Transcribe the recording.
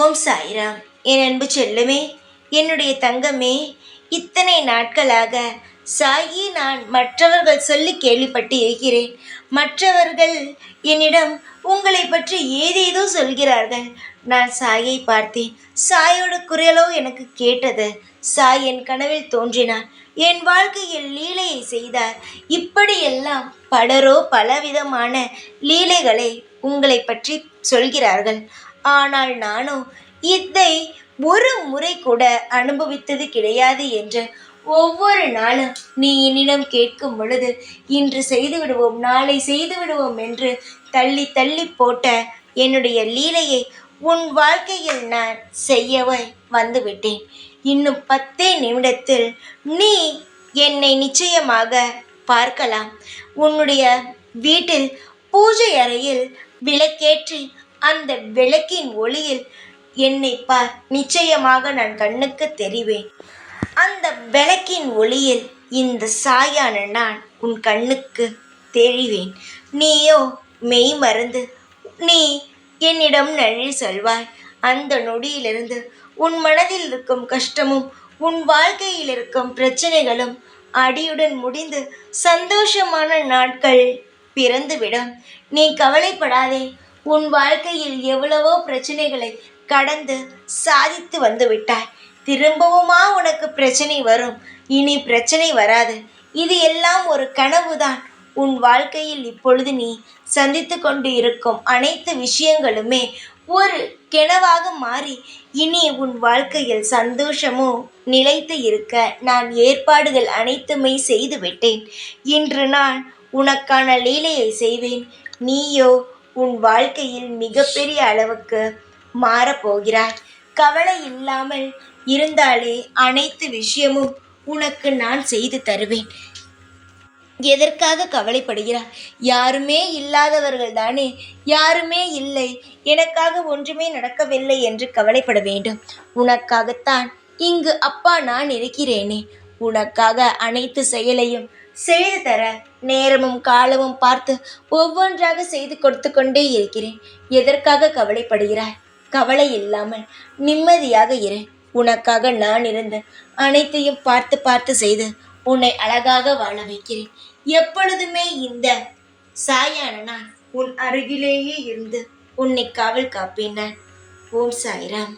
ஓம் சாய்ராம். என் அன்பு செல்லுமே, என்னுடைய தங்கமே, இத்தனை நாட்களாக சாயி நான் மற்றவர்கள் சொல்லி கேள்விப்பட்டு இருக்கிறேன். மற்றவர்கள் என்னிடம் உங்களை பற்றி ஏதேதோ சொல்கிறார்கள். நான் சாயை பார்த்தேன். சாயோட குரலோ எனக்கு கேட்டது. சாய் என் கனவில் தோன்றினார். என் வாழ்க்கையில் லீலையை செய்தார். இப்படியெல்லாம் பலரோ பலவிதமான லீலைகளை உங்களை பற்றி சொல்கிறார்கள். ஆனால் நானோ இதை ஒரு முறை கூட அனுபவித்தது கிடையாது என்று ஒவ்வொரு நாளும் நீ என்னிடம் கேட்கும் பொழுது இன்று செய்து விடுவோம், நாளை செய்து விடுவோம் என்று தள்ளி தள்ளி போட்ட என்னுடைய லீலையை உன் வாழ்க்கையில் நான் செய்யவே வந்துவிட்டேன். இன்னும் 10 நிமிடத்தில் நீ என்னை நிச்சயமாக பார்க்கலாம். உன்னுடைய வீட்டில் பூஜை அறையில் விளக்கேற்றி அந்த விளக்கின் ஒளியில் என்னை பார். நிச்சயமாக நான் கண்ணுக்கு தெரிவேன். அந்த விளக்கின் ஒளியில் இந்த சாயான நான் உன் கண்ணுக்கு தெரிவேன். நீயோ மெய் மறந்து நீ என்னிடம் நன்றி சொல்வாய். அந்த நொடியிலிருந்து உன் மனதில் இருக்கும் கஷ்டமும் உன் வாழ்க்கையில் இருக்கும் பிரச்சனைகளும் அடியுடன் முடிந்து சந்தோஷமான நாட்கள் பிறந்துவிடும். நீ கவலைப்படாதே. உன் வாழ்க்கையில் எவ்வளவோ பிரச்சனைகளை கடந்து சாதித்து வந்து விட்டாய். திரும்பவுமா உனக்கு பிரச்சனை வரும்? இனி பிரச்சனை வராது. இது எல்லாம் ஒரு கனவுதான். உன் வாழ்க்கையில் இப்பொழுது நீ சந்தித்து கொண்டு இருக்கும் அனைத்து விஷயங்களுமே ஒரு கனவாக மாறி இனி உன் வாழ்க்கையில் சந்தோஷமோ நிலைத்து இருக்க நான் ஏற்பாடுகள் அனைத்துமே செய்து விட்டேன். இன்று நான் உனக்கான லீலையை செய்வேன். நீயோ உன் வாழ்க்கையில் மிகப்பெரிய அளவுக்கு மாறப்போகிறாய். கவலை இல்லாமல் இருந்தாலே அனைத்து விஷயமும் உனக்கு நான் செய்து தருவேன். எதற்காக கவலைப்படுகிறாய்? யாருமே இல்லாதவர்கள் தானே. யாருமே இல்லை, எனக்காக ஒன்றுமே நடக்கவில்லை என்று கவலைப்பட வேண்டும். உனக்காகத்தான் இங்கு அப்பா நான் இருக்கிறேனே. உனக்காக அனைத்து செயலையும் செய்து தர நேரமும் காலமும் பார்த்து ஒவ்வொன்றாக செய்து கொடுத்து கொண்டே இருக்கிறேன். எதற்காக கவலைப்படுகிறாய்? கவலை இல்லாமல் நிம்மதியாக இரு. உனக்காக நான் இருந்து அனைத்தையும் பார்த்து பார்த்து செய்து உன்னை அழகாக வாழ வைக்கிறேன். எப்பொழுதுமே இந்த சாயான நான் உன் அருகிலேயே இருந்து உன்னை காவல் காப்பேன். நான் ஓம் சாய்ராம்.